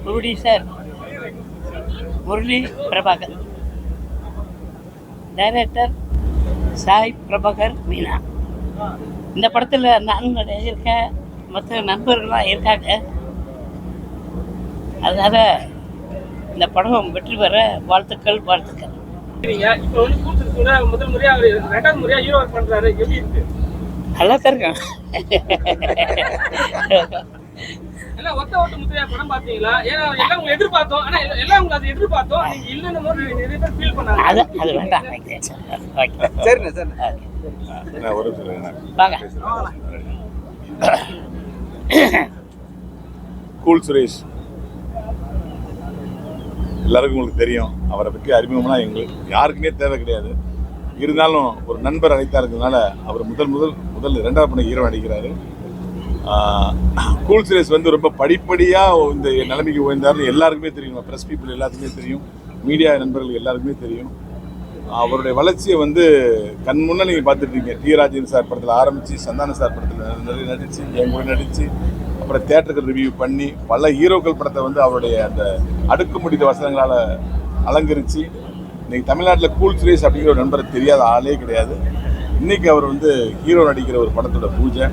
Producer Murali Prabhakar, director Sai Prabhakar Meena. இந்த படத்தில் நான் இருக்கேன், மற்ற நண்பர்கள்லாம் இருக்காங்க. அதனால் இந்த படம் வெற்றி பெற வாழ்த்துக்கள். நல்லா தான் இருக்கேன். அது வேண்டாம். கூல் சுரேஷ் எல்லாருக்கும் உங்களுக்கு தெரியும். அவரை பற்றி அறிமுகம்னா எங்களுக்கு யாருக்குமே தேவை கிடையாது. இருந்தாலும் ஒரு நண்பர் அழைத்தா இருக்கிறதுனால அவர் முதல் 2வது படம் ஹீரோ நடிக்கிறாரு. கூல் சுரேஷ் வந்து ரொம்ப படிப்படியாக இந்த நிலைமைக்கு உயர்ந்தாருன்னு எல்லாருக்குமே தெரியும். ப்ரெஸ் பீப்புள் எல்லாத்துக்குமே தெரியும், மீடியா நண்பர்கள் எல்லாருக்குமே தெரியும். அவருடைய வளர்ச்சியை வந்து கண் முன்னே நீங்கள் பார்த்துருக்கீங்க. டி ராஜேந்திரன் சார் படத்தில் ஆரம்பித்து சந்தான சார் படத்தில் நிறைய நடித்து, என் கூட நடித்து, அப்புறம் தியேட்டருக்கு ரிவ்யூ பண்ணி பல ஹீரோக்கள் படத்தை வந்து அவருடைய அந்த அடுக்குமுடித்த வசனங்களால் அலங்கரித்து இன்றைக்கி தமிழ்நாட்டில் கூல் சுரேஷ் அப்படிங்கிற ஒரு நண்பரை தெரியாத ஆளே கிடையாது. இன்றைக்கி அவர் வந்து ஹீரோ நடிக்கிற ஒரு படத்தோட பூஜை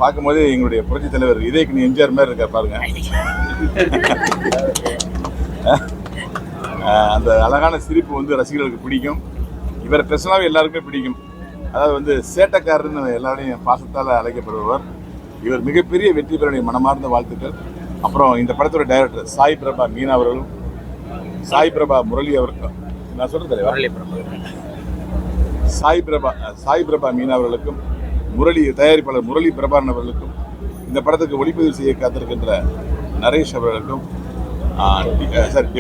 பார்க்கும்போது எங்களுடைய புரட்சி தலைவர் இதயக்கு எம்ஜிஆர் மாதிரி இருக்கார் பாருங்க. அந்த அழகான சிரிப்பு வந்து ரசிகர்களுக்கு பிடிக்கும். இவரை பெர்சனலாகவே எல்லாருக்குமே பிடிக்கும். அதாவது வந்து சேட்டக்காரன்னு எல்லாரையும் பாசத்தால் அழைக்கப்படுபவர். இவர் மிகப்பெரிய வெற்றி பெற மனமார்ந்த வாழ்த்துக்கள். அப்புறம் இந்த படத்தோட டைரக்டர் சாய் பிரபா மீனா அவர்களும், சாய் பிரபா முரளி அவர்களுக்கும், நான் சொல்கிறேன் சாய் பிரபா மீனா அவர்களுக்கும், தயாரிப்பாளர் முரளி பிரபாரன் அவர்களுக்கும், இந்த படத்துக்கு ஒளிப்பதிவு செய்ய காத்திருக்கின்ற நரேஷ் அவர்களுக்கும்,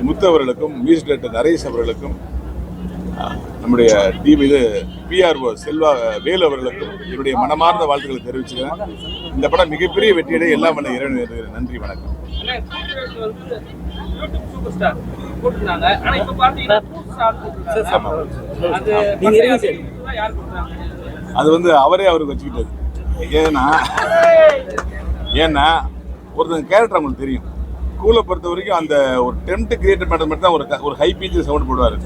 முத்து அவர்களுக்கும், மியூசிக் டைரக்டர் நரேஷ் அவர்களுக்கும், நம்முடைய பிஆர்ஓ செல்வா வேலு அவர்களுக்கும் என்னுடைய மனமார்ந்த வாழ்த்துக்களை தெரிவிச்சுக்கிறேன். இந்த படம் மிகப்பெரிய வெற்றியடைய எல்லாம் பண்ண இறைவன். நன்றி, வணக்கம். அது வந்து அவரே அவருக்கு வச்சுக்கிட்டது. ஏன்னா ஒருத்தங்க கேரக்டர் அவங்களுக்கு தெரியும். ஸ்கூலை பொறுத்த வரைக்கும் அந்த ஒரு டெம்ட் கிரியேட் பண்ணுறது மட்டும் தான் ஒரு ஹை பீச் சவுண்ட் போடுவார்.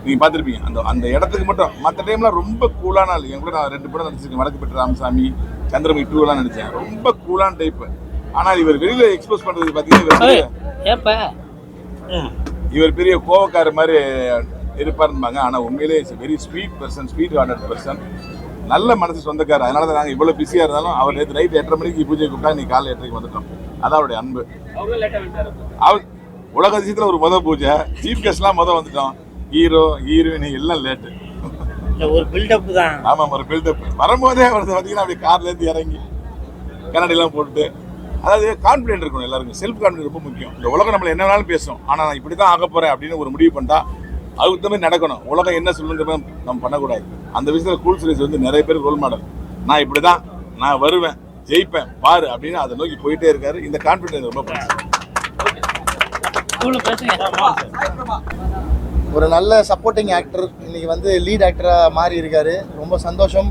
நீங்கள் பார்த்துருப்பீங்க. அந்த இடத்துக்கு மட்டும். மற்ற டைம்லாம் ரொம்ப கூலான ஆள். என் கூட நான் 2 படம் நடிச்சிருக்கேன். வடக்கு பெற்ற ராமசாமி, சந்திரமுகி 2 நடித்தேன். ரொம்ப கூலான டைப்பு. ஆனால் இவர் வெளியில் எக்ஸ்போஸ் பண்ணுறது பார்த்தீங்கன்னா இவர் பெரிய கோவக்கார மாதிரி இருப்பாருப்பாங்க. ஆனால் உண்மையிலே very sweet person, sweet hearted person, நல்ல மனசு சொந்தக்காரர். அதனால தான் நாங்கள் இவ்வளோ பிஸியாக இருந்தாலும் அவர் நேற்று நைட் 8:30 மணிக்கு பூஜை கூப்பிட்டா நீ காலையில் 8:30க்கு வந்துட்டோம். அதான் அவருடைய அன்பு. அவர் உலக அதிசயத்தில் ஒரு பூஜை, சீஃப் கெஸ்ட்லாம் வந்துட்டோம். ஹீரோ ஹீரோயின் எல்லாம் லேட்டு. ஒரு பில்டப் தான். ஆமாம், ஒரு பில்டப். வரும்போதே அவர் பார்த்தீங்கன்னா அப்படி கார்லேருந்து இறங்கி கண்ணாடிலாம் போட்டுட்டு, அதாவது கான்ஃபிடென்ட் இருக்கணும் எல்லாருக்கும். செல்ஃப் கான்ஃபிடென்ட் ரொம்ப முக்கியம். இந்த உலகம் நம்மளை என்ன வேணாலும் பேசும். ஆனால் நான் இப்படி தான் ஆக போகிறேன் அப்படின்னு ஒரு முடிவு பண்ணிட்டா அதுக்கு தகுந்த மாதிரி நடக்கணும். உலகம் என்ன சொல்லுங்கிறத நம்ம பண்ணக்கூடாது. அந்த விஷயத்தில் கூல் சுரேஷ் வந்து நிறைய பேர் ரோல் மாடல். நான் இப்படி தான், நான் வருவேன், ஜெயிப்பேன் பாரு அப்படின்னு அதை நோக்கி போயிட்டே இருக்காரு. இந்த கான்ஃபிடென்ஸ் ரொம்ப பிடிக்கும். ஒரு நல்ல சப்போர்ட்டிங் ஆக்டர் இன்றைக்கி வந்து லீட் ஆக்டராக மாறி இருக்கார். ரொம்ப சந்தோஷம்.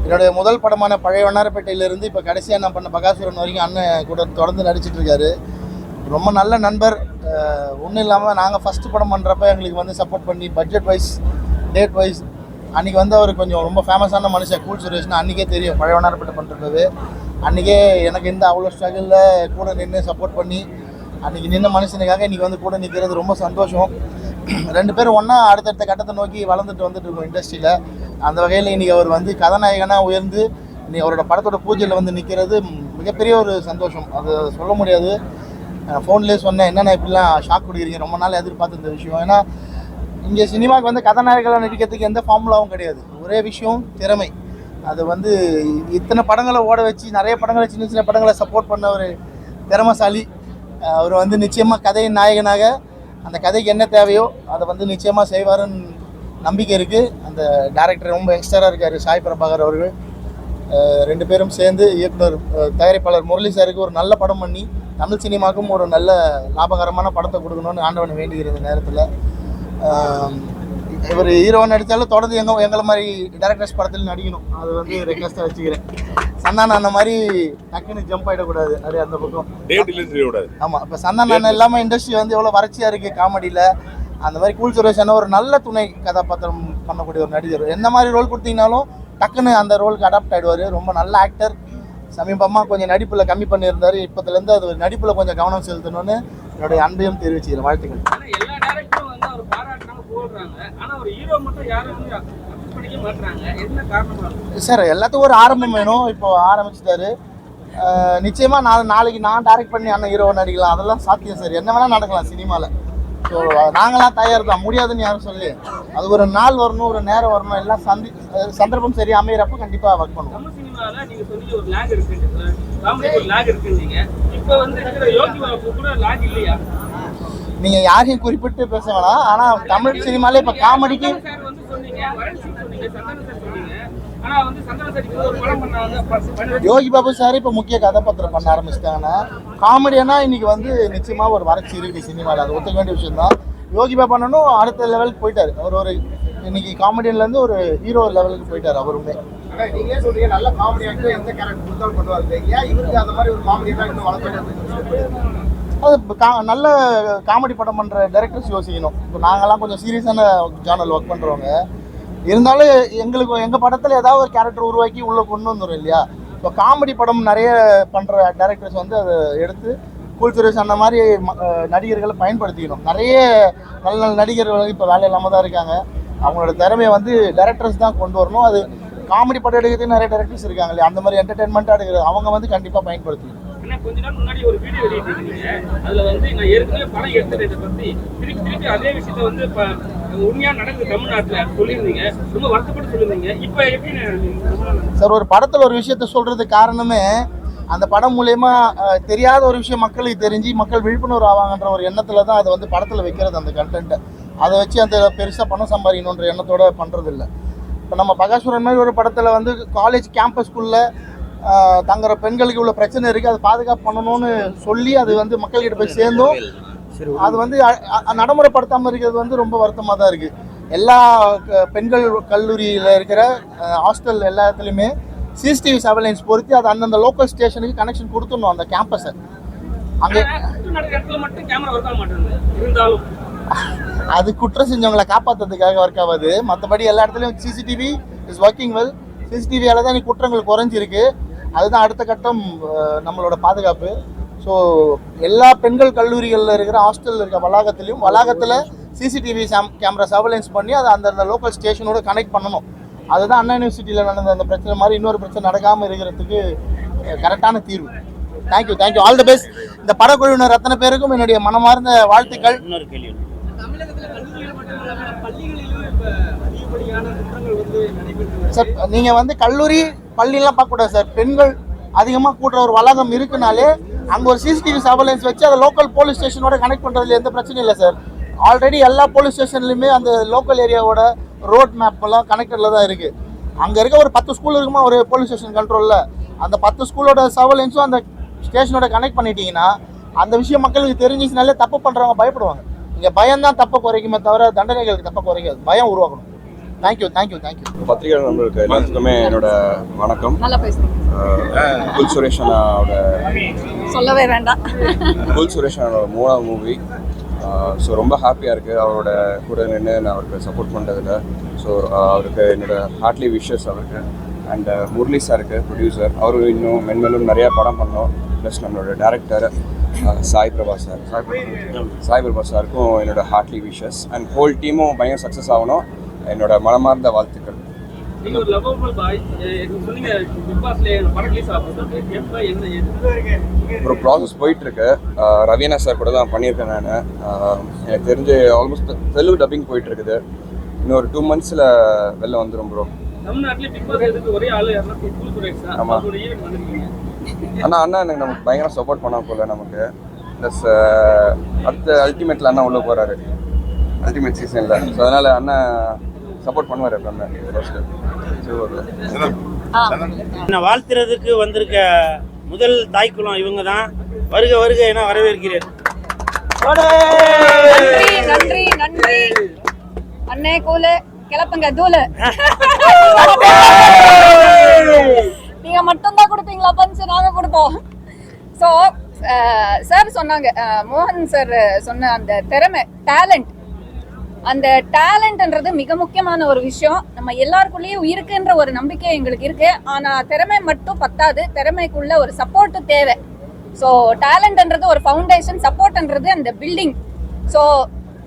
என்னுடைய முதல் படமான பழைய வண்ணாரப்பேட்டையிலேருந்து இப்போ கடைசியாக நான் பண்ண பகாசுரன் வரைக்கும் அண்ணன் கூட தொடர்ந்து நடிச்சிட்டு இருக்காரு. ரொம்ப நல்ல நண்பர். ஒன்றும் இல்லாமல் நாங்கள் ஃபஸ்ட்டு படம் பண்ணுறப்ப எங்களுக்கு வந்து சப்போர்ட் பண்ணி பட்ஜெட் வைஸ், டேட் வைஸ் அன்றைக்கி வந்து அவர் கொஞ்சம் ரொம்ப ஃபேமஸான மனுஷன் கூல் சுரேஷ்னு அன்றைக்கே தெரியும். பழைய வண்ணாரப்பேட்டை பண்ணுறது அன்றைக்கே எனக்கு எந்த அவ்வளோ ஸ்ட்ரகிளில் கூட நின்று சப்போர்ட் பண்ணி அன்றைக்கி நின்ன மனுஷனுக்காக இன்றைக்கி வந்து கூட நிற்கிறது ரொம்ப சந்தோஷம். 2 பேரும் ஒன்றா அடுத்தடுத்த கட்டத்தை நோக்கி வளர்ந்துட்டு வந்துட்டு இருக்கோம் இண்டஸ்ட்ரியில். அந்த வகையில் இன்றைக்கி அவர் வந்து கதாநாயகனாக உயர்ந்து இன்றைக்கி அவரோட படத்தோட பூஜையில் வந்து நிற்கிறது மிகப்பெரிய ஒரு சந்தோஷம். அது சொல்ல முடியாது. ஃபோன்லேயே சொன்னேன், என்னென்ன இப்படிலாம் ஷாக் கொடுக்குறீங்க, ரொம்ப நாள் எதிர்பார்த்த இந்த விஷயம். ஏன்னா இங்கே சினிமாவுக்கு வந்து கதாநாயகர்களாக நடிக்கிறதுக்கு எந்த ஃபார்முலாவும் கிடையாது. ஒரே விஷயம் திறமை. அது வந்து இத்தனை படங்களை ஓட வச்சு நிறைய படங்களை சின்ன சின்ன படங்களை சப்போர்ட் பண்ண ஒரு திறமைசாலி. அவர் வந்து நிச்சயமாக கதையின் நாயகனாக அந்த கதைக்கு என்ன தேவையோ அதை வந்து நிச்சயமாக செய்வாருன்னு நம்பிக்கை இருக்குது. அந்த டைரக்டர் ரொம்ப யங்ஸ்டராக இருக்கார் சாய் பிரபாகர் அவர்கள். 2 பேரும் சேர்ந்து இயக்குனர் தயாரிப்பாளர் முரளி சாருக்கு ஒரு நல்ல படம் பண்ணி தமிழ் சினிமாவுக்கும் ஒரு நல்ல லாபகரமான படத்தை கொடுக்கணும்னு ஆண்டவனை வேண்டிக்கிற நேரத்தில் இவர் ஹீரோன்னு நடித்தாலும் தொடர்ந்து எங்களை மாதிரி டேரக்டர்ஸ் படத்தில் நடிக்கணும், அது வந்து ரெக்வஸ்ட்டாக வச்சுக்கிறேன். சந்தான அந்த மாதிரி டக்குன்னு ஜம்ப் ஆகிடக்கூடாது, அப்படியே அந்த பக்கம். ஆமாம், இப்போ சந்தான அண்ணன் இல்லாமல் இண்டஸ்ட்ரி வந்து எவ்வளோ வறட்சியாக இருக்குது காமெடியில். அந்த மாதிரி கூல் சுரேஷ் அண்ணன் ஒரு நல்ல துணை கதாபாத்திரம் பண்ணக்கூடிய ஒரு நடிகர். எந்த மாதிரி ரோல் கொடுத்தீங்கனாலும் டக்குன்னு அந்த ரோலுக்கு அடாப்ட் ஆகிடுவார். ரொம்ப நல்ல ஆக்டர். சமீபமாக கொஞ்சம் நடிப்பில் கம்மி பண்ணியிருந்தார். இப்போத்துலேருந்து அது நடிப்பில் கொஞ்சம் கவனம் செலுத்தணும்னு என்னுடைய அன்பையும் தெரிவிச்சுக்கிறேன். வாழ்த்துக்கள். சார் எல்லாத்துக்கும் ஒரு ஆரம்பம் வேணும். இப்போ ஆரம்பிச்சிட்டாரு. நிச்சயமாக நாளைக்கு நான் டைரக்ட் பண்ணி அண்ணன் ஹீரோ நடிக்கலாம், அதெல்லாம் சாத்தியம் சார். என்ன வேணால் நடக்கலாம் சினிமாவில். ஸோ நாங்களாம் தயார் தான், முடியாதுன்னு யாரும் சொல்லி. அது ஒரு நாள் வரணும், ஒரு நேரம் வரணும், எல்லாம் சந்தர்ப்பம் சரி அமைகிறப்ப கண்டிப்பாக ஒர்க் பண்ணுவோம். நீங்கள் யாரையும் குறிப்பிட்டு பேச வேணாம், ஆனால் தமிழ் சினிமாலே இப்போ காமெடிக்கு யோகி பாபு சார் இப்போ முக்கிய கதாபாத்திரம் பண்ண ஆரம்பிச்சிட்டாங்கன்னா, காமெடியானா இன்னைக்கு வந்து நிச்சயமாக ஒரு வறட்சி இருக்குது சினிமாவில், அது ஒத்துக்க வேண்டிய விஷயம் தான். யோகி பாபு அண்ணனும் அடுத்த லெவலுக்கு போயிட்டார். அவர் ஒரு இன்னைக்கு காமெடியன்லேருந்து ஒரு ஹீரோ லெவலுக்கு போயிட்டார் அவருமே. நீங்களே சொல்றீங்க நல்ல காமெடியாக எந்த கேரக்டர் கொடுத்தாலும் பண்ணுவாங்க, ஏன் இவருக்கு அந்த மாதிரி ஒரு காமெடியாக இன்னும் வளர்த்து அது நல்ல காமெடி படம் பண்ணுற டைரக்டர்ஸ் யோசிக்கணும். இப்போ நாங்கள்லாம் கொஞ்சம் சீரியஸான ஜானல் ஒர்க் பண்ணுறவங்க இருந்தாலும் எங்கள் படத்தில் ஏதாவது ஒரு கேரக்டர் உருவாக்கி உள்ளே கொண்டு வந்துடும் இல்லையா. இப்போ காமெடி படம் நிறைய பண்ணுற டைரக்டர்ஸ் வந்து அதை எடுத்து கூல் சுரேஷ் அந்த மாதிரி நடிகர்களை பயன்படுத்திக்கணும். நிறைய நல்ல நல்ல நடிகர்கள் இப்போ வேலை இல்லாமல் தான் இருக்காங்க. அவங்களோட திறமையை வந்து டைரக்டர்ஸ் தான் கொண்டு வரணும். அது காமெடி படம் எடுக்கிறதுக்கு நிறைய டைரக்டர்ஸ் இருக்காங்க இல்லையா, அந்த மாதிரி என்டர்டெயின்மெண்ட்டாக எடுக்கிறது அவங்க வந்து கண்டிப்பாக பயன்படுத்திக்கணும். கொஞ்ச நாள் முன்னாடி ஒரு வீடியோ வெளியிட்டிருக்கீங்க, அதுல வந்து நான் ஏற்கனவே படம் எடுத்ததை பத்தி திருப்பி அதே விஷயத்த வந்து உண்மையா நடக்குது தமிழ்நாட்டுல சொல்லியிருந்தீங்க, ரொம்ப வருத்தப்பட்டு சொல்லியிருந்தீங்க. இப்ப எப்படி சார் ஒரு படத்துல ஒரு விஷயத்த சொல்றதுக்கு காரணமே அந்த படம் மூலயமா தெரியாத ஒரு விஷயம் மக்களுக்கு தெரிஞ்சு மக்கள் விழிப்புணர்வு ஆவாங்கன்ற ஒரு எண்ணத்துல தான் அதை வந்து படத்துல வைக்கிறது. அந்த கண்டென்ட்டை அதை வச்சு அந்த பெருசா பணம் சம்பாதிக்கணுன்ற எண்ணத்தோட பண்றது இல்லை. இப்போ நம்ம பகாசுரன் மாதிரி ஒரு படத்துல வந்து காலேஜ் கேம்பஸ்குள்ள தங்குற பெண்களுக்கு உள்ள பிரச்சனை இருக்குது, அதை பாதுகாப்பு பண்ணணும்னு சொல்லி அது வந்து மக்கள்கிட்ட போய் சேர்ந்தோம். அது வந்து நடைமுறைப்படுத்தாமல் இருக்கிறது வந்து ரொம்ப வருத்தமாக தான் இருக்குது. எல்லா பெண்கள் கல்லூரியில் இருக்கிற ஹாஸ்டல் எல்லா இடத்துலையுமே சிசிடிவி சர்வேலன்ஸ் பொறுத்து அது அந்தந்த லோக்கல் ஸ்டேஷனுக்கு கனெக்ஷன் கொடுத்துடணும் அந்த கேம்பஸை. அங்கே அது குற்றம் செஞ்சவங்களை காப்பாற்றுறதுக்காக ஒர்க் ஆகாது. மற்றபடி எல்லா இடத்துலையும் சிசிடிவி இஸ் ஒர்க்கிங் வெல். சிசிடிவியால் தான் இன்னைக்கு குற்றங்கள் குறைஞ்சிருக்கு. அதுதான் அடுத்த கட்டம் நம்மளோட பாதுகாப்பு. ஸோ எல்லா பெண்கள் கல்லூரிகளில் இருக்கிற ஹாஸ்டலில் இருக்கிற வளாகத்தில் சிசிடிவி கேமரா சர்வேலன்ஸ் பண்ணி அதை அந்த லோக்கல் ஸ்டேஷனோட கனெக்ட் பண்ணணும். அதுதான் அண்ணா யூனிவர்சிட்டியில் நடந்த அந்த பிரச்சனை மாதிரி இன்னொரு பிரச்சனை நடக்காமல் இருக்கிறதுக்கு கரெக்டான தீர்வு. Thank you all the best. இந்த படக்குழுவினர் அத்தனை பேருக்கும் என்னுடைய மனமார்ந்த வாழ்த்துக்கள். சார் நீங்கள் வந்து கல்லூரி பள்ளியெல்லாம் பார்க்கக்கூடாது சார். பெண்கள் அதிகமாக கூட்டுற ஒரு வளாகம் இருக்குனாலே அங்கே ஒரு சிசிடிவி சர்வேலன்ஸ் வச்சு அதை லோக்கல் போலீஸ் ஸ்டேஷனோட கனெக்ட் பண்ணுறதுல எந்த பிரச்சனையும் இல்லை சார். ஆல்ரெடி எல்லா போலீஸ் ஸ்டேஷன்லையுமே அந்த லோக்கல் ஏரியாவோட ரோட் மேப்பெல்லாம் கனெக்டடில் தான் இருக்குது. அங்கே இருக்க ஒரு 10 ஸ்கூல் இருக்குமா ஒரு போலீஸ் ஸ்டேஷன் கண்ட்ரோலில், அந்த 10 ஸ்கூலோட சர்வேலன்ஸும் அந்த ஸ்டேஷனோட கனெக்ட் பண்ணிட்டீங்கன்னா அந்த விஷயம் மக்களுக்கு தெரிஞ்சிச்சுனாலே தப்பு பண்ணுறவங்க பயப்படுவாங்க. இங்கே பயம் தான் தப்பை குறைக்குமே தவிர தண்டனைகளுக்கு தப்பை குறைக்காது. பயம் உருவாக்கணும். தேங்க்யூ. பத்திரிகை நண்பர்களுக்கு எல்லாத்துக்குமே என்னோட வணக்கம். கூல் சுரேஷ் அண்ணாவோட சொல்லவே வேண்டாம். கூல் சுரேஷ் அண்ணாவோட 3ஆவது மூவி. ஸோ ரொம்ப ஹாப்பியாக இருக்குது அவரோட கூட நின்று நான் அவருக்கு சப்போர்ட் பண்ணுறதுல. ஸோ அவருக்கு என்னோட ஹார்ட்லி விஷஸ் அவருக்கு. அண்ட் முரளி சாருக்கு ப்ரொடியூசர், அவரும் இன்னும் மென்மேலும் நிறையா படம் பண்ணோம். ப்ளஸ் நம்மளோட டேரக்டர் சாய் பிரபா சாருக்கும் என்னோட ஹார்ட்லி விஷஸ். அண்ட் ஹோல் டீமும் பயங்கர சக்ஸஸ் ஆகணும். என்னோட மனமார்ந்த வாழ்த்துக்கள். ஒரு ப்ராசஸ் போயிட்டுருக்கு. ரவீனா சார் கூட தான் பண்ணியிருக்கேன் நான். எனக்கு தெரிஞ்சு ஆல்மோஸ்ட் தெலுங்கு டப்பிங் போயிட்டுருக்குது. இன்னொரு 2 monthஸில் வெளில வந்துடும் ப்ரோ. ஆமாம் அண்ணா எனக்கு நமக்கு பயங்கர சப்போர்ட் பண்ண போல நமக்கு. ப்ளஸ் அடுத்த அல்டிமேட்டில் அண்ணா உள்ளே போகிறாரு அல்டிமேட் சீசனில். ஸோ அதனால் அண்ணா சப்போர்ட் பண்ணுவார் எப்பவுமே. என்ன வாழ்த்துறதுக்கு வந்திருக்க முதல் தாய்க்குளம் இவங்க தான். வருக என வரவேற்கிறேன். நன்றி. அண்ணே கூலு கிளப்புங்க தூளு. நீங்க மட்டும் தான் கொடுப்பீங்களா பஞ்சு? நாங்க கொடுப்போம். ஸோ சார் சொன்னாங்க, மோகன் சார் சொன்ன அந்த திறமை, டேலண்ட், அந்த டேலண்ட்ன்றது மிக முக்கியமான ஒரு விஷயம். நம்ம எல்லாருக்குள்ளேயும் இருக்குன்ற ஒரு நம்பிக்கை எங்களுக்கு இருக்கு. ஆனா திறமை மட்டும் பத்தாது, திறமைக்குள்ள ஒரு சப்போர்ட் தேவை. ஸோ டேலண்ட்ன்றது ஒரு ஃபவுண்டேஷன், சப்போர்ட்ன்றது அந்த பில்டிங். ஸோ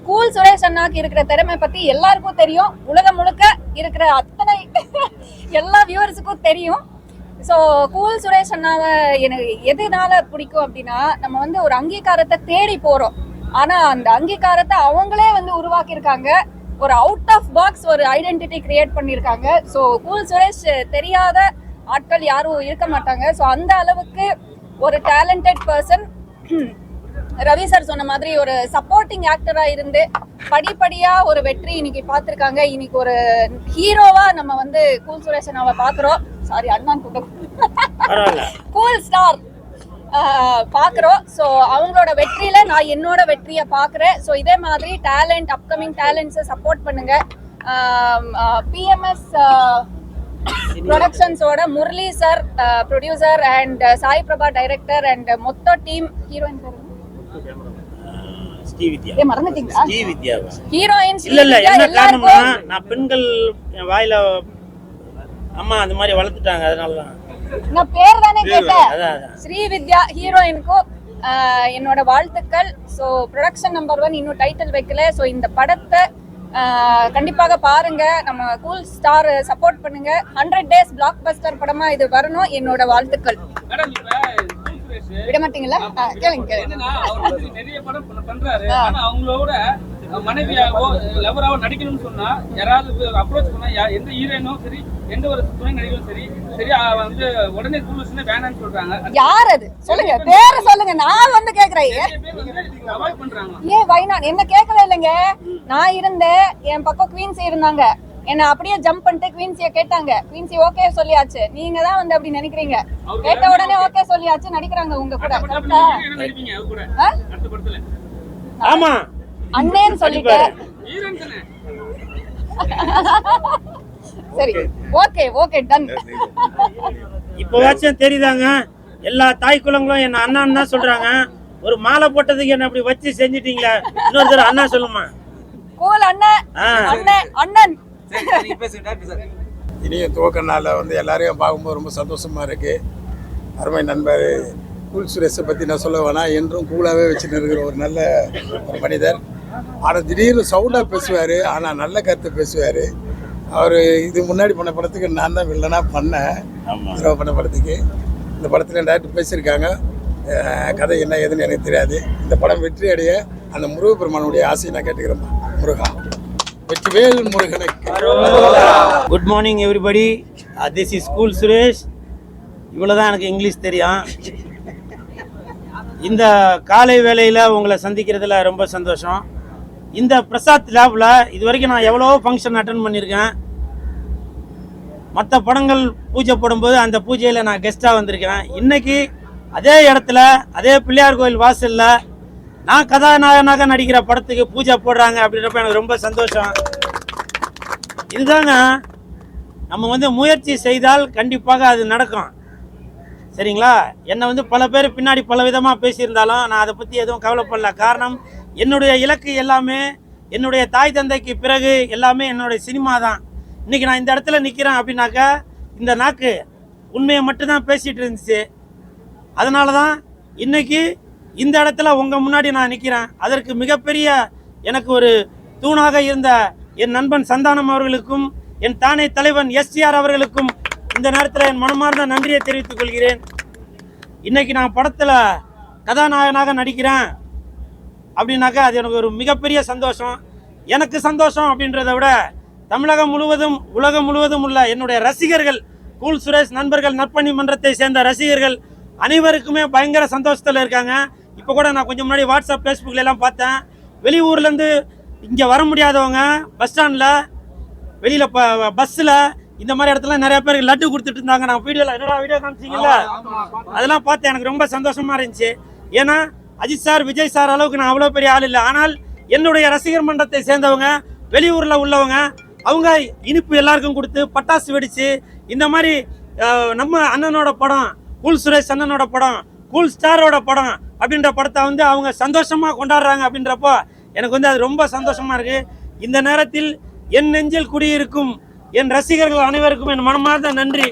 கூல் சுரேஷ் அண்ணாக்கு இருக்கிற திறமை பத்தி எல்லாருக்கும் தெரியும். உலகம் முழுக்க இருக்கிற அத்தனை எல்லா வியூவர்ஸுக்கும் தெரியும். ஸோ கூல் சுரேஷ் அண்ணாவை எனக்கு எதனால பிடிக்கும் அப்படின்னா, நம்ம வந்து ஒரு அங்கீகாரத்தை தேடி போறோம். ஆனா அந்த அங்கீகாரத்தை அவங்களே வந்து உருவாக்கியிருக்காங்க. ஒரு அவுட் ஆஃப் பாக்ஸ் ஒரு ஐடென்டிட்டி கிரியேட் பண்ணியிருக்காங்க. ஸோ கூல் சுரேஷ் தெரியாத ஆட்கள் யாரும் இருக்க மாட்டாங்க. ஸோ அந்த அளவுக்கு ஒரு டேலண்டட் பர்சன். ரவி சார் சொன்ன மாதிரி ஒரு சப்போர்ட்டிங் ஆக்டரா இருந்து படிப்படியா ஒரு வெற்றி இன்னைக்கு பார்த்திருக்காங்க. இன்னைக்கு ஒரு ஹீரோவா நம்ம வந்து கூல் சுரேஷ் அண்ணாவை பாக்குறோம். சாரி அண்ணான் கூட்டம், கூல் ஸ்டார் பாக்குறோம். ஸோ அவங்களோட வெற்றியில நான் என்னோட வெற்றியை பாக்குறேன். ஸோ இதே மாதிரி டேலண்ட், அப்கமிங் டேலண்ட்ஸை சப்போர்ட் பண்ணுங்க. PMS ப்ரொடக்ஷன்ஸோட Murali sir producer and Sai Prabha director and மொத்த டீம். ஹீரோயின் பேர் ஸ்ரீவித்யா. மறந்துட்டீங்களா? ஸ்ரீவித்யா ஹீரோயின் இல்ல என்ன காரணம்னா, நான் பெண்கள் என் வாயில அம்மா அந்த மாதிரி வளர்த்துட்டாங்க, அதனாலதான் நான் பேர் தானே கேட்டேன். ஸ்ரீவித்யா ஹீரோயினுக்கும் என்னோட வாழ்த்துக்கள். ஸோ ப்ரொடக்ஷன் நம்பர் 1 இன்னும் டைட்டில் வைக்கல. ஸோ இந்த படத்தை கண்டிப்பாக பாருங்க. நம்ம கூல் ஸ்டார் சப்போர்ட் பண்ணுங்க. 100 days பிளாக் பஸ்டர் படமா இது வரணும். என்னோட வாழ்த்துக்கள். விட மாட்டீங்களா? கேளுங்க. நிறைய படம் பண்றாரு. ஆனா அவங்களோட மனைவியாவோ லவராவோ நடிக்கணும்னு சொன்னா யாராவது அப்ரோச் பண்ணா, எந்த ஹீரோயினும் சரி, எந்த ஒரு துணை நடிகரும் சரி வந்து உடனே கூல்ஸ்னு வேணாம்னு சொல்றாங்க. யார் அது? சொல்லுங்க, பேரை சொல்லுங்க. நான் வந்து கேக்குறேன். அவாய்ட் பண்றாங்க. ஏன் வைனான் என்ன கேட்கவே இல்லைங்க. நான் இருந்தேன், என் பக்கம் குவீன்சி இருந்தாங்க. என்ன அப்படியே ஜம்ப் பண்ணிட்டு குவீன்சிய கேட்டாங்க. குவீன்சி ஓகே சொல்லியாச்சு. நீங்க தான் வந்து அப்படி நினைக்கிறீங்க. கேட்ட உடனே ஓகே சொல்லியாச்சு, நடிக்கிறாங்க உங்க கூட. ஆமா அண்ணேன்னு சொல்லிட்டு சரி, ஓகே ஓகே டன். இப்போவாச்சும் தெரியுதாங்க, எல்லா தாய் குலங்களும் என்ன அண்ணான்னு தான் சொல்றாங்க. ஒரு மாலை போட்டதுக்கு என்ன அப்படி வச்சு செஞ்சிட்டீங்களா? இன்னொரு தடவை அண்ணா சொல்லுமா? கூல் அண்ணன், அண்ணன், அண்ணன். இனிய துவக்க நாளில் வந்து எல்லாரையும் பார்க்கும்போது ரொம்ப சந்தோஷமாக இருக்குது. அருமை நண்பர் கூல் சுரேஷை பற்றி நான் சொல்ல வேணாம், என்றும் கூலாகவே வச்சுன்னு இருக்கிற ஒரு நல்ல ஒரு மனிதர். ஆனால் திடீர்னு சவுண்டாக பேசுவார், ஆனால் நல்ல கருத்தை பேசுவார். அவர் இது முன்னாடி பண்ண படத்துக்கு நான் தான் வில்லனாக பண்ணேன். ஹீரோ பண்ண படத்துக்கு இந்த படத்தில் டேரக்டர் பேசியிருக்காங்க. கதை என்ன ஏதுன்னு எனக்கு தெரியாது. இந்த படம் வெற்றி அடைய அந்த முருகப்பெருமானுடைய ஆசையை நான் கேட்டுக்கிறேன். முருகா வெற்றிவேல் முருகனுக்கு. Good morning everybody, this is cool Suresh. இவ்வளோதான் எனக்கு இங்கிலீஷ் தெரியும். இந்த காலை வேளையில் உங்களை சந்திக்கிறதுல ரொம்ப சந்தோஷம். இந்த பிரசாத் லேபில் இது வரைக்கும் நான் எவ்வளோ ஃபங்க்ஷன் அட்டன் பண்ணியிருக்கேன். மற்ற படங்கள் பூஜை போடும்போது அந்த பூஜையில் நான் கெஸ்ட்டாக வந்திருக்கேன். இன்றைக்கி அதே இடத்துல, அதே பிள்ளையார் கோயில் வாசலில் நான் கதாநாயகனாக நடிக்கிற படத்துக்கு பூஜை போடுறாங்க அப்படின்றப்ப எனக்கு ரொம்ப சந்தோஷம். இதுதாங்க, நம்ம வந்து முயற்சி செய்தால் கண்டிப்பாக அது நடக்கும். சரிங்களா? என்னை வந்து பல பேர் பின்னாடி பல விதமாக பேசியிருந்தாலும் நான் அதை பற்றி எதுவும் கவலைப்படல. காரணம், என்னுடைய இலக்கு எல்லாமே என்னுடைய தாய் தந்தைக்கு பிறகு எல்லாமே என்னுடைய சினிமா தான். இன்றைக்கி நான் இந்த இடத்துல நிற்கிறேன் அப்படின்னாக்கா இந்த நாக்கு உண்மையை மட்டும்தான் பேசிகிட்டு இருந்துச்சு. அதனால தான் இன்றைக்கி இந்த இடத்துல உங்கள் முன்னாடி நான் நிற்கிறேன். அதற்கு மிகப்பெரிய எனக்கு ஒரு தூணாக இருந்த என் நண்பன் சந்தானம் அவர்களுக்கும், என் தானே தலைவன் SCR அவர்களுக்கும் இந்த நேரத்தில் என் மனமார்ந்த நன்றியை தெரிவித்துக் கொள்கிறேன். இன்றைக்கி நான் படத்தில் கதாநாயகனாக நடிக்கிறேன் அப்படின்னாக்கா அது எனக்கு ஒரு மிகப்பெரிய சந்தோஷம். எனக்கு சந்தோஷம் அப்படின்றத விட தமிழகம் முழுவதும் உலகம் முழுவதும் உள்ள என்னுடைய ரசிகர்கள், கூல் சுரேஷ் நண்பர்கள், நற்பணி மன்றத்தை சேர்ந்த ரசிகர்கள் அனைவருக்குமே பயங்கர சந்தோஷத்தில் இருக்காங்க. இப்போ கூட நான் கொஞ்சம் முன்னாடி வாட்ஸ்அப் ஃபேஸ்புக்கில் எல்லாம் பார்த்தேன். வெளியூர்லேருந்து இங்கே வர முடியாதவங்க பஸ் ஸ்டாண்டில், வெளியில் பஸ்ஸில், இந்த மாதிரி இடத்துல நிறைய பேருக்கு லட்டு கொடுத்துட்டு இருந்தாங்க. நான் வீடியோவில் என்னடா வீடியோ காமிச்சிங்களா, அதெல்லாம் பார்த்து எனக்கு ரொம்ப சந்தோஷமாக இருந்துச்சு. ஏன்னா அஜித் சார், விஜய் சார் அளவுக்கு நான் அவ்வளோ பெரிய ஆள் இல்லை. ஆனால் என்னுடைய ரசிகர் மன்றத்தை சேர்ந்தவங்க வெளியூரில் உள்ளவங்க அவங்க இனிப்பு எல்லாருக்கும் கொடுத்து பட்டாசு வெடிச்சு இந்த மாதிரி நம்ம அண்ணனோட படம், கூல் சுரேஷ் அண்ணனோட படம், கூல் ஸ்டாரோட படம் அப்படின்ற படத்தை வந்து அவங்க சந்தோஷமாக கொண்டாடுறாங்க. அப்படின்றப்போ எனக்கு வந்து அது ரொம்ப சந்தோஷமாக இருக்குது. இந்த நேரத்தில் என் நெஞ்சில் குடியிருக்கும் என் ரசிகர்கள் அனைவருக்கும் என் மனமார்ந்த நன்றி.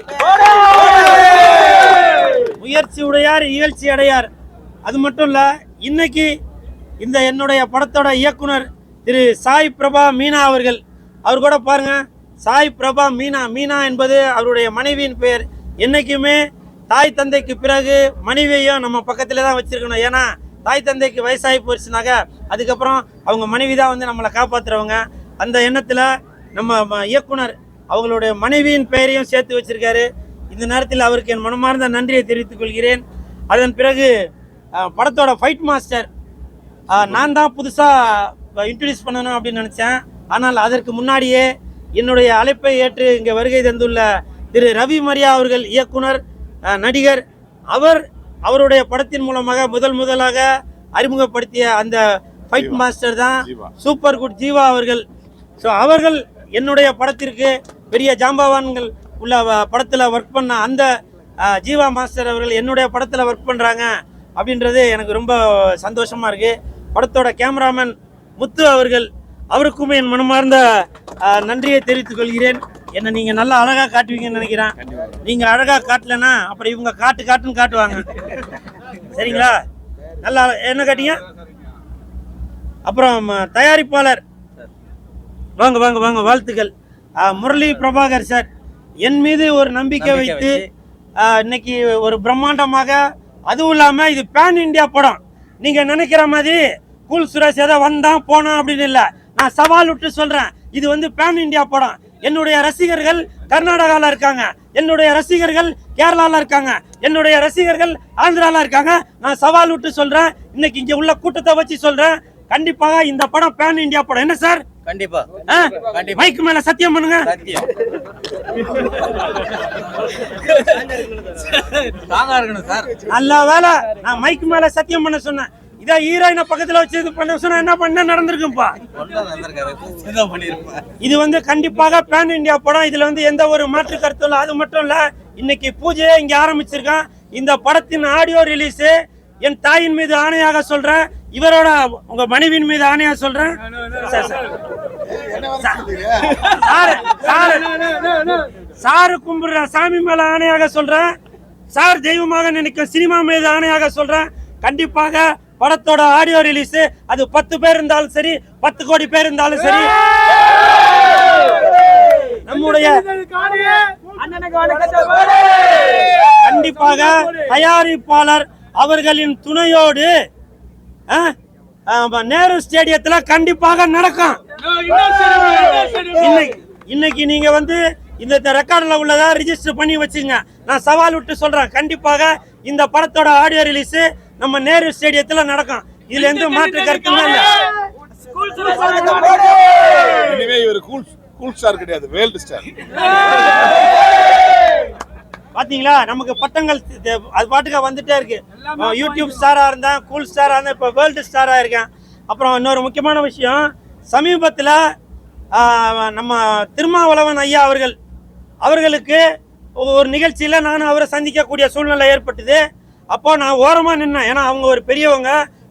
முயற்சி உடையார் இகழ்ச்சி அடையார். அது மட்டும் இல்லை, இன்னைக்கு இந்த என்னுடைய படத்தோட இயக்குனர் திரு சாய் பிரபா மீனா அவர்கள், அவர் கூட பாருங்க, சாய் பிரபா மீனா, மீனா என்பது அவருடைய மனைவியின் பெயர். என்றைக்குமே தாய் தந்தைக்கு பிறகு மனைவியையும் நம்ம பக்கத்தில் தான் வச்சுருக்கணும். ஏன்னா தாய் தந்தைக்கு வயசாகி போயிடுச்சுனாக்க அதுக்கப்புறம் அவங்க மனைவி தான் வந்து நம்மளை காப்பாற்றுறவங்க. அந்த எண்ணத்தில் நம்ம இயக்குனர் அவங்களுடைய மனைவியின் பெயரையும் சேர்த்து வச்சிருக்காரு. இந்த நேரத்தில் அவருக்கு என் மனமார்ந்த நன்றியை தெரிவித்துக் கொள்கிறேன். அதன் பிறகு படத்தோட ஃபைட் மாஸ்டர் நான் தான் புதுசாக இன்ட்ரடியூஸ் பண்ணணும் அப்படின்னு நினச்சேன். ஆனால் அதற்கு முன்னாடியே என்னுடைய அழைப்பை ஏற்று இங்கே வருகை தந்துள்ள திரு ரவி மரியா அவர்கள், இயக்குனர், நடிகர், அவருடைய படத்தின் மூலமாக முதலாக அறிமுகப்படுத்திய அந்த ஃபைட் மாஸ்டர் தான் சூப்பர் குட் ஜீவா அவர்கள். ஸோ அவர்கள் என்னுடைய படத்திற்கு பெரிய ஜாம்பவான்கள் உள்ள படத்தில் ஒர்க் பண்ண அந்த ஜீவா மாஸ்டர் அவர்கள் என்னுடைய படத்தில் ஒர்க் பண்ணுறாங்க அப்படின்றது எனக்கு ரொம்ப சந்தோஷமாக இருக்குது. படத்தோட கேமராமேன் முத்து அவர்கள், அவருக்கும் என் மனமார்ந்த நன்றியை தெரிவித்துக் கொள்கிறேன். என்னை நீங்கள் நல்லா அழகாக காட்டுவீங்கன்னு நினைக்கிறேன். நீங்கள் அழகாக காட்டலைன்னா அப்புறம் இவங்க காட்டுன்னு காட்டுவாங்க. சரிங்களா? நல்லா என்ன காட்டிங்க. அப்புறம் தயாரிப்பாளர், வாங்க வாழ்த்துக்கள். முரளி பிரபாகர் சார் என் மீது ஒரு நம்பிக்கை வைத்து இன்னைக்கு ஒரு பிரம்மாண்டமாக, அதுவும் இல்லாமல் இது பேன் இண்டியா படம். நீங்கள் நினைக்கிற மாதிரி கூல் சுரேஷ் ஏதோ வந்தான் போனான் அப்படின்னு இல்லை. நான் சவால் விட்டு சொல்கிறேன், இது வந்து பேன் இண்டியா படம். என்னுடைய ரசிகர்கள் கர்நாடகாவில் இருக்காங்க, என்னுடைய ரசிகர்கள் கேரளாவில் இருக்காங்க, என்னுடைய ரசிகர்கள் ஆந்திராவில் இருக்காங்க. நான் சவால் விட்டு சொல்கிறேன், இன்னைக்கு இங்கே உள்ள கூட்டத்தை வச்சு சொல்கிறேன், கண்டிப்பாக இந்த படம் பேன் இண்டியா படம். என்ன சார்? கண்டிப்பா. மைக்கு மேல சத்தியம் பண்ணுங்க. நல்ல வேலை நான் மைக்கு மேல சத்தியம் பண்ண சொன்னேன். இதை ஹீரோயினை பக்கத்துல வச்சு இது பண்ண சொன்னா என்ன பண்ண நடந்திருக்கும்பா. இது வந்து கண்டிப்பாக பேன் இண்டியா படம். இதுல வந்து எந்த ஒரு மாற்று கருத்தும் இல்லை. அது மட்டும் இல்ல, இன்னைக்கு பூஜையை இங்க ஆரம்பிச்சிருக்கான். இந்த படத்தின் ஆடியோ ரிலீஸ் என் தாயின் மீது ஆணையாக சொல்றேன், இவரோட உங்க மனைவியின் மீது ஆணையாக சொல்றேன். சாரு கும்பிடுற சாமி மேல ஆணையாக சொல்றேன், சார் தெய்வமாக நினைக்கும் சினிமா மீது ஆணையாக சொல்றேன். கண்டிப்பாக படத்தோட ஆடியோ ரிலீஸ் அது 10 பேர் இருந்தாலும் சரி, 10 கோடி பேர் இருந்தாலும் சரி, நம்முடைய கண்டிப்பாக தயாரிப்பாளர் அவர்களின் துணையோடு நேரு ஸ்டேடியத்துல கண்டிப்பாக நடக்கும். இன்னைக்கு நீங்க வந்து இந்த ரெக்கார்ட்ல உள்ளதா ரிஜிஸ்டர் பண்ணி வச்சுங்க. நான் சவால் விட்டு சொல்றேன், கண்டிப்பாக இந்த படத்தோட ஆடியோ ரிலீஸ் நம்ம நேரு ஸ்டேடியத்துல நடக்கும். இதுல எந்த மாற்று கருத்துமே இல்ல. இனிமே இவர் கூல் ஸ்டார் கிடையாது, வேர்ல்ட் ஸ்டார். பாத்தீங்களா, நமக்கு பட்டங்கள் அது பாட்டுக்கு வந்துட்டே இருக்கு. யூடியூப் ஸ்டாரா இருந்தேன், கூல் ஸ்டாரா இருந்தேன், இப்போ வேர்ல்டு ஸ்டாரா இருக்கேன். அப்புறம் இன்னொரு முக்கியமான விஷயம், சமீபத்தில் நம்ம திருமாவளவன் ஐயா அவர்களுக்கு ஒரு நிகழ்ச்சியில் நான் அவரை சந்திக்கக்கூடிய சூழ்நிலை ஏற்பட்டது. அப்போ நான் ஓரமாக நின்னேன். ஏன்னா அவங்க ஒரு பெரியவங்க,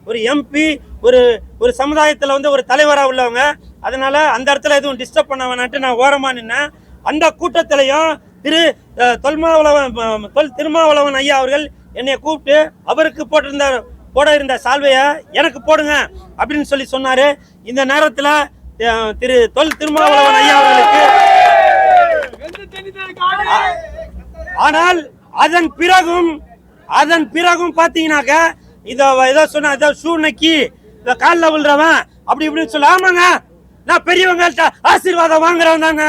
ஒரு எம்பி, ஒரு சமுதாயத்தில் வந்து ஒரு தலைவராக உள்ளவங்க. அதனால அந்த இடத்துல எதுவும் டிஸ்டர்ப் பண்ண வேணான்ட்டு நான் ஓரமாக நின்னேன். அந்த கூட்டத்திலையும் திருமாவளவன் ஐயா அவர்கள் என்னை கூப்பிட்டு அவருக்கு போட இருந்த சால்வையை எனக்கு போடுங்க அப்படின்னு சொல்லி சொன்னாரு. இந்த நேரத்தில் திருமாவளவன் ஐயா அவர்களுக்கு ஆனால் அதன் பிறகும் பாத்தீங்கன்னாக்க ஏதோ சொன்ன ஏதோ சூழ்நிலைக்கு காலில் விழுறவன் அப்படி இப்படின்னு சொல்ல. ஆமாங்க, நான் பெரியவங்கள்ட்ட ஆசீர்வாதம் வாங்குறவன் தாங்க.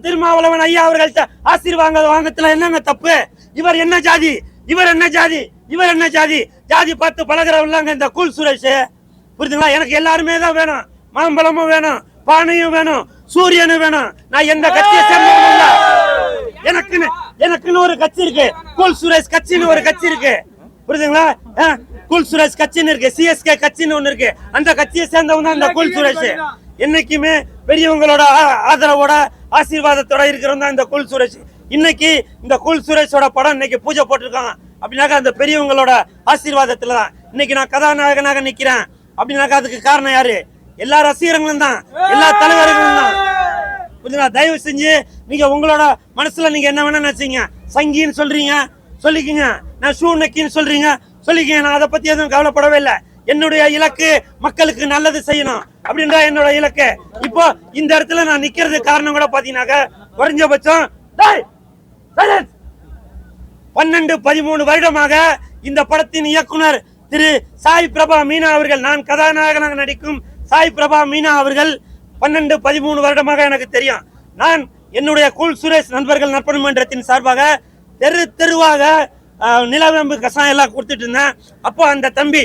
திருமாவளவன் ஐயா அவர்கள்ட்ட ஆசீர்வாதம் வாங்கத்துல என்னங்க தப்பு? இவர் என்ன ஜாதி, இவர் என்ன ஜாதி, இவர் என்ன ஜாதி, ஜாதி பார்த்து பழகிறவங்க இந்த கூல் சுரேஷ். புரியுதுங்களா? எனக்கு எல்லாருமே தான் வேணும். மாம்பழமும் வேணும், பானையும் வேணும், சூரியனும் வேணும். நான் எந்த கட்சியை சேர்ந்தவங்க இல்ல. எனக்குன்னு ஒரு கட்சி இருக்கு, கூல் சுரேஷ் கட்சின்னு ஒரு கட்சி இருக்கு. புரியுதுங்களா? கூல் சுரேஷ் கட்சின்னு இருக்கு, சிஎஸ்கே கட்சின்னு ஒண்ணு இருக்கு. அந்த கட்சியை சேர்ந்தவங்க தான் இந்த கூல் சுரேஷ். என்னைக்குமே பெரியவங்களோட ஆதரவோட ஆசீர்வாதத்தோட இருக்கிறவங்க தான் இந்த கூல் சுரேஷ். இன்னைக்கு இந்த கூல் சுரேஷோட படம் இன்னைக்கு பூஜை போட்டிருக்காங்க அப்படின்னாக்கா அந்த பெரியவங்களோட ஆசீர்வாதத்துல தான் இன்னைக்கு நான் கதாநாயகனாக நிக்கிறேன். அப்படின்னாக்கா அதுக்கு காரணம் யாரு? எல்லா ரசிகர்களும் தான், எல்லா தலைவர்களும் தான். புரியுதுங்களா? தயவு செஞ்சு நீங்க உங்களோட மனசுல நீங்க என்ன வேணா நினைச்சீங்க, சங்கின்னு சொல்றீங்க சொல்லிக்கீங்க, நான் ஷூ நக்கின்னு சொல்றீங்க சொல்லிக்கீங்க. நான் அதை பத்தி எதுவும் கவலைப்படவே இல்லை. என்னுடைய இலக்கு மக்களுக்கு நல்லது செய்யணும் அப்படின்ற என்னோட இலக்கு. இப்போ இந்த இடத்துல நான் நிக்கிறது காரணம் கூட பாத்தீங்கன்னாக்க குறைஞ்சபட்சம் 12-13 வருடமாக இந்த படத்தின் இயக்குனர் திரு சாய் பிரபா மீனா அவர்கள், நான் கதாநாயகனாக நடிக்கும் சாய் பிரபா மீனா அவர்கள் 12-13 வருடமாக எனக்கு தெரியும். நான் என்னுடைய கூல் சுரேஷ் நண்பர்கள் நற்பணி மன்றத்தின் சார்பாக தெரு தெருவாக நிலவேம்பு கசாயம் எல்லாம் கொடுத்துட்டு இருந்தேன். அப்போ அந்த தம்பி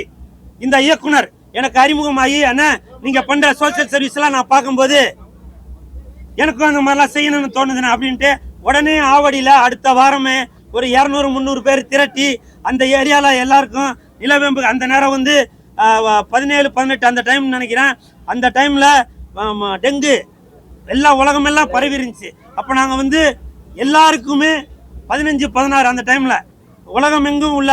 இந்த இயக்குனர் எனக்கு அறிமுகமாகி, அண்ணா நீங்க பண்ற சோசியல் சர்வீஸ் எல்லாம் நான் பார்க்கும்போது எனக்கும் அந்த மாதிரிலாம் செய்யணும்னு தோணுதுண்ணா அப்படின்ட்டு உடனே ஆவடியில அடுத்த வாரமே ஒரு 200-300 பேர் திரட்டி அந்த ஏரியால எல்லாருக்கும் நிலவேம்பு, அந்த நேரம் வந்து 17-18 அந்த டைம் நினைக்கிறேன், அந்த டைம்ல டெங்கு எல்லா உலகமெல்லாம் பரவி இருந்துச்சு. அப்போ நாங்கள் வந்து எல்லாருக்குமே 15-16 அந்த டைம்ல உலகம் எங்கும் உள்ள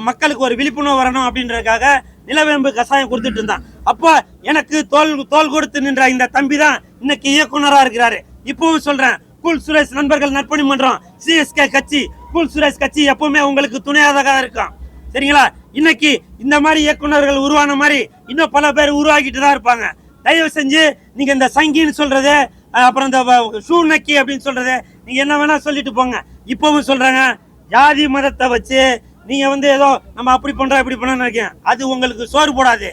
மக்களுக்கு ஒரு விழிப்புணர்வு வரணும் அப்படின்றதுக்காக நிலவேம்பு கசாயம் கொடுத்துட்டு இருந்தான். அப்போ எனக்கு தோல் கொடுத்து நின்ற இந்த தம்பி தான் இன்னைக்கு இயக்குனரா இருக்கிறாரு. இப்பவும் சொல்றேன், கூல் சுரேஷ் நண்பர்கள் நற்பணி மன்றம், சிஎஸ்கே கட்சி, கூல் சுரேஷ் கட்சி எப்பவுமே உங்களுக்கு துணையாக இருக்கும். சரிங்களா? இன்னைக்கு இந்த மாதிரி இயக்குனர்கள் உருவான மாதிரி இன்னும் பல பேர் உருவாக்கிட்டு தான் இருப்பாங்க. தயவு செஞ்சு நீங்க இந்த சங்கின்னு சொல்றது, அப்புறம் இந்த ஷூ நக்கி அப்படின்னு சொல்றது, நீங்க என்ன வேணா சொல்லிட்டு போங்க. இப்பவும் சொல்றாங்க, ஜாதி மதத்தை வச்சு நீங்க வந்து ஏதோ நம்ம அப்படி பண்றோம் இப்படி பண்ண நினைக்கிறேன், அது உங்களுக்கு சோறு போடாது.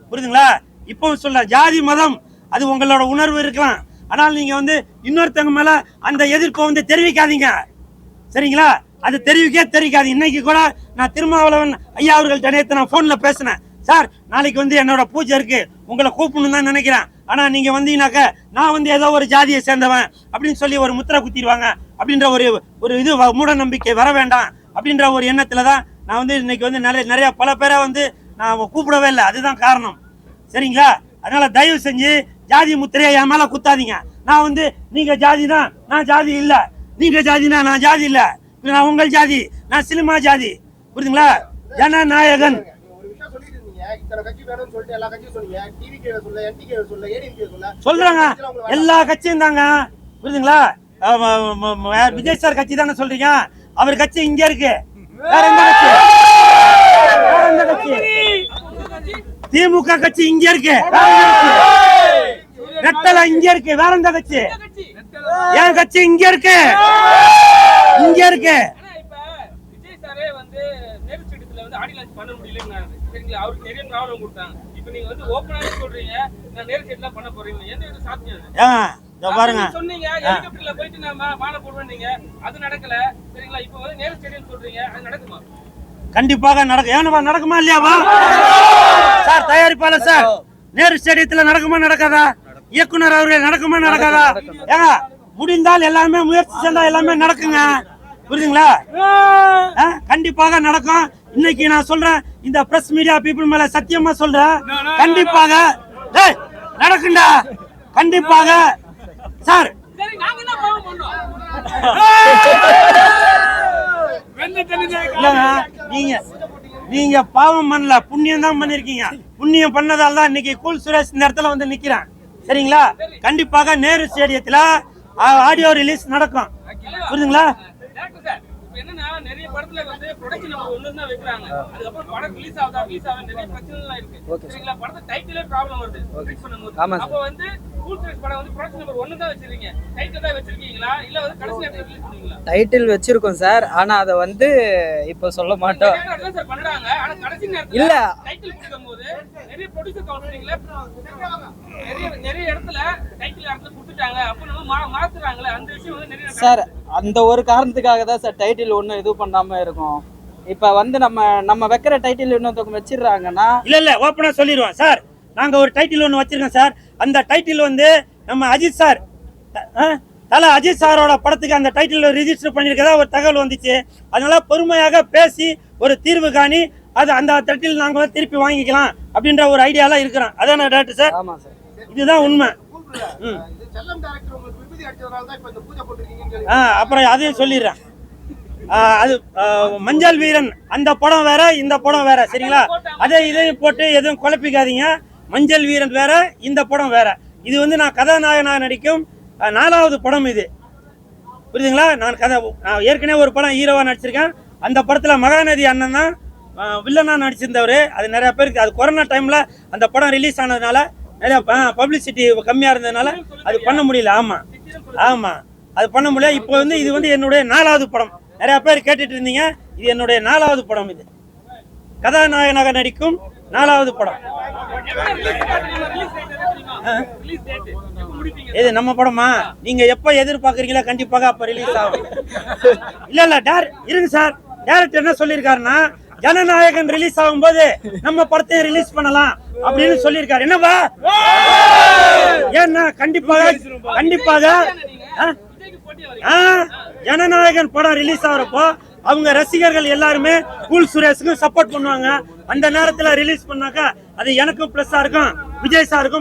புரியுதுங்களா? இப்பவும் சொல்ற, ஜாதி மதம் அது உங்களோட உணர்வு இருக்கலாம், ஆனால் நீங்க வந்து இன்னொருத்தவங்க மேல அந்த எதிர்ப்பை வந்து தெரிவிக்காதீங்க. சரிங்களா? அது தெரிவிக்காது. இன்னைக்கு கூட நான் திருமாவளவன் ஐயா அவர்கள்ட்ட நேற்று நான் போன்ல பேசினேன். சார், நாளைக்கு வந்து என்னோட பூஜை இருக்கு, உங்களை கூப்பிடணும் தான் நினைக்கிறேன், ஆனா நீங்க வந்தீங்கன்னாக்க நான் வந்து ஏதோ ஒரு ஜாதியை சேர்ந்தவன் அப்படின்னு சொல்லி ஒரு முத்திரை குத்திடுவாங்க அப்படின்ற ஒரு இது மூட நம்பிக்கை வர வேண்டாம் அப்படின்ற ஒரு எண்ணத்துல தான் நான் வந்து இன்னைக்கு வந்து நிறைய பல பேரை வந்து நான் கூப்பிடவே இல்லை. அதுதான் காரணம். சரிங்களா? அதனால தயவு செஞ்சு ஜாதி முத்திரையை என் மேல குத்தாதீங்க. நான் வந்து நீங்க ஜாதி தான், நான் ஜாதி இல்ல, நீங்க ஜாதினா நான் ஜாதி இல்ல, நான் உங்கள் ஜாதி, நான் சினிமா ஜாதி. புரியுதுங்களா? ஜனநாயகன் சொல்றாங்க, எல்லா கட்சியும் தாங்க. புரியுதுங்களா? விஜய் சார் கட்சி தானே சொல்றீங்க, அவர் கட்சி இங்க இருக்கு, வேற எந்த கட்சி? வேற எந்த கட்சி? திமுக கட்சி இங்க இருக்கு, ரெட்டல இங்க இருக்கு, வேற எந்த கட்சி? என் கட்சி இங்க இருக்கு, இங்க இருக்கு. பண்ண முடியல. சரிங்களா? அவருக்கு நிறைய ப்ராப்ளம் கொடுத்தாங்க. இப்போ நீங்க வந்து ஓபனாவே சொல்றீங்க, நான் நேர் செட்லாம் பண்ண போறீங்க, எந்த இது சாத்தியம்? பாருங்க, சொன்னீங்க ஹெலிகாப்டர்ல போயிட்டு நான் மாலை போடுவேன்னீங்க, அது நடக்கல. சரிங்களா? இப்போ வந்து நேர் ஸ்டேடியம் சொல்றீங்க, அது நடக்குமா? கண்டிப்பாக நடக்கும். ஏன்னா நடக்குமா இல்லையாவா சார்? தயாரிப்பாளர் சார், நேரு ஸ்டேடியத்துல நடக்குமா நடக்காதா? இயக்குனர் அவர்கள் நடக்குமா நடக்காதா? ஏங்க, முடிந்தால் எல்லாமே முயற்சி செஞ்சா எல்லாமே நடக்குங்க. புரியுதுங்களா? கண்டிப்பாக நடக்கும். இன்னைக்கு நான் சொல்றேன், இந்த பிரஸ் மீடியா பீப்புள் மேல சத்தியமா சொல்றேன், கண்டிப்பாக நடக்குண்டா, கண்டிப்பாக சார். சரி, நாங்க என்ன பாவம் பண்ணோம்? நீங்க பாவம் பண்ணல, புண்ணியம் தான் பண்ணிருக்கீங்க. புண்ணியம் பண்ணதால தான் இன்னைக்கு கூல் சுரேஷ் இந்த இடத்துல வந்து நிக்கிறேன். சரிங்களா? கண்டிப்பாக நேரு ஸ்டேடியத்துல ஆடியோ ரிலீஸ் நடக்கும். புரியுதுங்களா? என்னன்னா, நிறைய படத்துல வந்து ப்ரொடக்ஷன் நம்பர் 1 தான் வைக்கிறாங்க, அதுக்கப்புறம் படம் ரிலீஸ் ஆகுதா நிறைய பிரச்சனை எல்லாம் இருக்கு. சரிங்களா? படத்தை டைட்டிலே ப்ராப்ளம் வருது ரிலீஸ் பண்ணும்போது. அப்போ வந்து கூல் சுரேஷ் படம் வந்து ப்ரொடக்ஷன் நம்பர் 1 தான் வச்சிருக்கீங்க, டைட்டில் தான் வச்சிருக்கீங்களா இல்ல வந்து கடைசி நேரத்துல ரிலீஸ் பண்ணுவீங்களா? டைட்டில் வச்சிருக்கோம் சார், ஆனா அதை வந்து இப்போ சொல்ல மாட்டோம். சார் பண்றாங்க, ஆனா கடைசி நேரத்துல இல்ல டைட்டில் கொடுக்கும்போது நிறைய ப்ரொடியூசர் கவுன்சிலிங்ல நிறைய இடத்துல டைட்டில் இடத்துல கொடுத்துட்டாங்க, அப்போ நம்ம மாத்துறாங்களே, அந்த விஷயம் வந்து நிறைய சார் அந்த ஒரு காரணத்துக்காக தான் சார் டைட்டில் ஒன்றும் இது பண்ணாம இருக்கும். இப்ப வந்து நம்ம வைக்கிற டைட்டில் இன்னொருத்தவங்க வச்சிடுறாங்கன்னா, இல்ல ஓப்பனா சொல்லிடுவோம் சார், நாங்க ஒரு டைட்டில் ஒன்று வச்சிருக்கோம் சார். அந்த டைட்டில் வந்து நம்ம அஜித் சார், தல அஜித் சாரோட படத்துக்கு அந்த டைட்டில் ரிஜிஸ்டர் பண்ணிருக்கதா ஒரு தகவல் வந்துச்சு. அதனால பொறுமையாக பேசி ஒரு தீர்வு காணி அது அந்த டைட்டில் நாங்க திருப்பி வாங்கிக்கலாம் அப்படின்ற ஒரு ஐடியாலாம் இருக்கிறோம். அதான டேரக்டர் சார்? ஆமா சார். இதுதான் உண்மை. அப்புறம் அதையும் சொல்லிடுறேன். அது மஞ்சள் வீரன் அந்த படம் வேற, இந்த படம் வேற, சரிங்களா? அதை இதையும் போட்டு எதுவும் குழப்பிக்காதீங்க. மஞ்சள் வீரன் வேற, இந்த படம் வேற. இது வந்து நான் கதாநாயகனாக நடிக்கும் 4வது படம் இது, புரியுதுங்களா? நான் ஏற்கனவே ஒரு படம் ஹீரோவா நடிச்சிருக்கேன். அந்த படத்துல மகாநதி அண்ணன் தான் வில்லனா நடிச்சிருந்தவர். அது நிறைய பேருக்கு அது கொரோனா டைம்ல அந்த படம் ரிலீஸ் ஆனதுனால நிறைய பப்ளிசிட்டி கம்மியா இருந்ததுனால அது பண்ண முடியல. ஆமா அது பண்ண முடியல. இப்போ வந்து இது வந்து என்னுடைய 4வது படம். நிறைய பேர் கேட்டுட்டு இருந்தீங்க, இது என்னுடைய 4வது படம். இது கதாநாயகனாக நடிக்கும் 4வது படம். இது நம்ம படமா? நீங்க எப்ப எதிர்பார்க்கறீங்களா கண்டிப்பாக அப்ப ரிலீஸ் ஆகும். இல்ல இருங்க சார், டைரக்டர் என்ன சொல்லியிருக்காருன்னா, ஜனநாயகன் ரிலீஸ் ஆகும் போது நம்ம படத்தை ரிலீஸ் பண்ணலாம் அப்படின்னு சொல்லியிருக்காரு. என்னவா? ஏன்னா கண்டிப்பாக ஜனநாயகன் படம் ரிலீஸ் ஆகிறப்போ அவங்க ரசிகர்கள் எல்லாருமே கூல் சுரேஷுக்கும் சப்போர்ட் பண்ணுவாங்க. அந்த நேரத்துல ரிலீஸ் பண்ணாக்கா அது எனக்கும் பிளஸ்ஸா இருக்கும், விஜய் சாருக்கும்